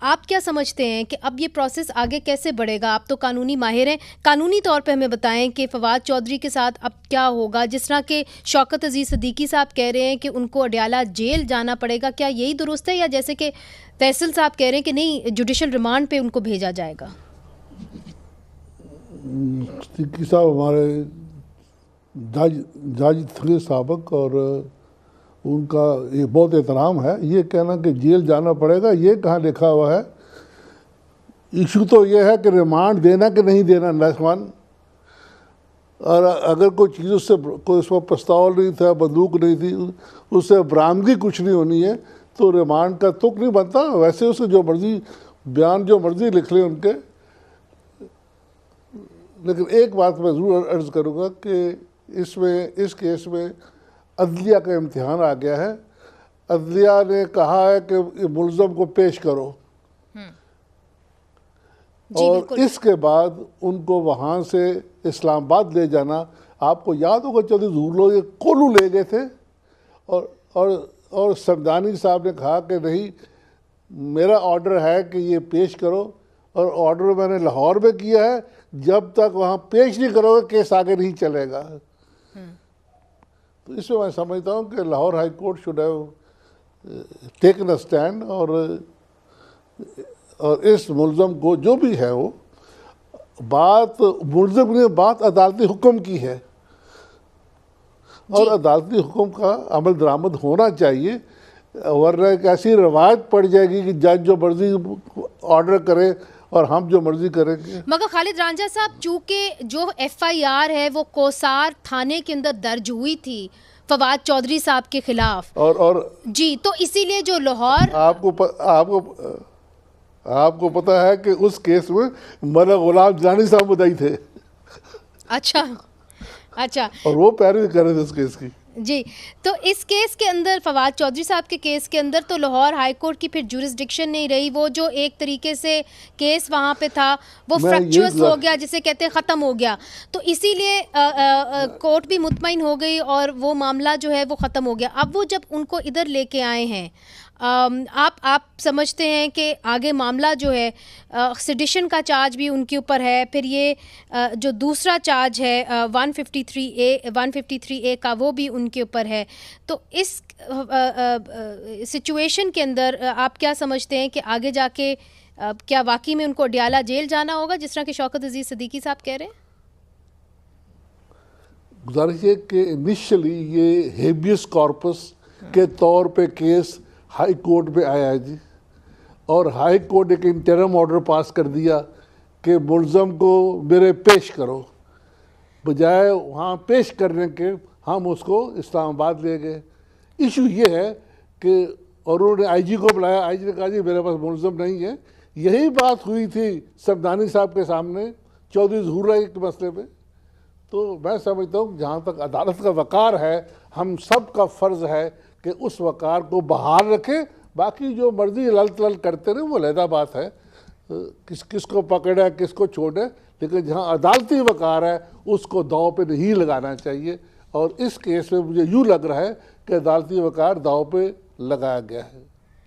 آپ کیا سمجھتے ہیں کہ اب یہ پروسیس آگے کیسے بڑھے گا؟ آپ تو قانونی ماہر ہیں، قانونی طور پہ ہمیں بتائیں کہ فواد چودھری کے ساتھ اب کیا ہوگا؟ جس طرح کہ شوکت عزیز صدیقی صاحب کہہ رہے ہیں کہ ان کو اڈیالہ جیل جانا پڑے گا، کیا یہی درست ہے، یا جیسے کہ فیصل صاحب کہہ رہے ہیں کہ نہیں جوڈیشل ریمانڈ پہ ان کو بھیجا جائے گا؟ صدیقی صاحب ہمارے جج تھے سابق، اور ان کا یہ بہت احترام ہے. یہ کہنا کہ جیل جانا پڑے گا، یہ کہاں لکھا ہوا ہے؟ ایشو تو یہ ہے کہ ریمانڈ دینا کہ نہیں دینا نسوان. اور اگر کوئی چیز اس سے کوئی اس میں پستول نہیں تھا، بندوق نہیں تھی، اس سے برآمدگی کچھ نہیں ہونی ہے تو ریمانڈ کا تک نہیں بنتا. ویسے اس کے جو مرضی بیان جو مرضی لکھ لیں ان کے. لیکن ایک بات میں ضرور عرض کروں گا کہ اس کیس میں عدلیہ کا امتحان آ گیا ہے. عدلیہ نے کہا ہے کہ ملزم کو پیش کرو، اور اس کے بعد ان کو وہاں سے اسلام آباد لے جانا. آپ کو یاد ہوگا چودھری ظہور لوگ کولو لے گئے تھے، اور سمدانی صاحب نے کہا کہ نہیں، میرا آرڈر ہے کہ یہ پیش کرو، اور آرڈر میں نے لاہور میں کیا ہے، جب تک وہاں پیش نہیں کرو گے کیس آگے نہیں چلے گا. تو اس میں سمجھتا ہوں کہ Lahore high court should have taken a stand, اور اس ملزم کو جو بھی ہے وہ ملزم نے بات عدالتی حکم کی ہے، اور عدالتی حکم کا عمل درآمد ہونا چاہیے. ورنہ ایک ایسی روایت پڑ جائے گی کہ جج جو مرضی آرڈر کرے اور ہم جو مرضی کریں گے. مگر خالد رانجھا صاحب، چونکہ جو ایف آئی آر ہے وہ کوسار تھانے کے اندر درج ہوئی تھی فواد چودھری صاحب کے خلاف، اور جی، تو اسی لیے جو لاہور آپ کو پتا ہے کہ اس کیس میں مولانا غلام جیلانی صاحب مدعی تھے. اچھا، اور وہ پیروی کر رہے تھے اس کیس کی. جی، تو اس کیس کے اندر فواد چودھری صاحب کے کیس کے اندر تو لاہور ہائی کورٹ کی پھر جورسڈکشن نہیں رہی. وہ جو ایک طریقے سے کیس وہاں پہ تھا وہ فریکچوس ہو گیا، جسے کہتے ہیں ختم ہو گیا. تو اسی لیے کورٹ بھی مطمئن ہو گئی اور وہ معاملہ جو ہے وہ ختم ہو گیا. اب وہ جب ان کو ادھر لے کے آئے ہیں، آپ سمجھتے ہیں کہ آگے معاملہ جو ہے سیڈیشن کا چارج بھی ان کے اوپر ہے، پھر یہ جو دوسرا چارج ہے 153A کا وہ بھی ان کے اوپر ہے. تو اس سچویشن کے اندر آپ کیا سمجھتے ہیں کہ آگے جا کے کیا واقعی میں ان کو اڈیالہ جیل جانا ہوگا جس طرح کہ شوکت عزیز صدیقی صاحب کہہ رہے ہیں؟ گزارش ہے کہ انیشلی یہ ہیبیس کارپس کے طور پہ کیس ہائی کورٹ میں آیا ہے جی، اور ہائی کورٹ ایک انٹرم آرڈر پاس کر دیا کہ ملزم کو میرے پیش کرو. بجائے وہاں پیش کرنے کے ہم اس کو اسلام آباد لے گئے. ایشو یہ ہے کہ اور انہوں نے آئی جی کو بلایا، آئی جی نے کہا جی میرے پاس ملزم نہیں ہے. یہی بات ہوئی تھی سمدانی صاحب کے سامنے چودھری ظہور اللہ کے مسئلے میں. تو میں سمجھتا ہوں جہاں تک عدالت کا وقار ہے، ہم سب کا فرض ہے کہ اس وقار کو بحال رکھے. باقی جو مرضی لل تلل کرتے رہے وہ علیحدہ بات ہے، کس کو پکڑے کس کو چھوڑے، لیکن جہاں عدالتی وقار ہے اس کو داؤ پہ نہیں لگانا چاہیے. اور اس کیس میں مجھے یوں لگ رہا ہے کہ عدالتی وقار داؤ پہ لگایا گیا ہے.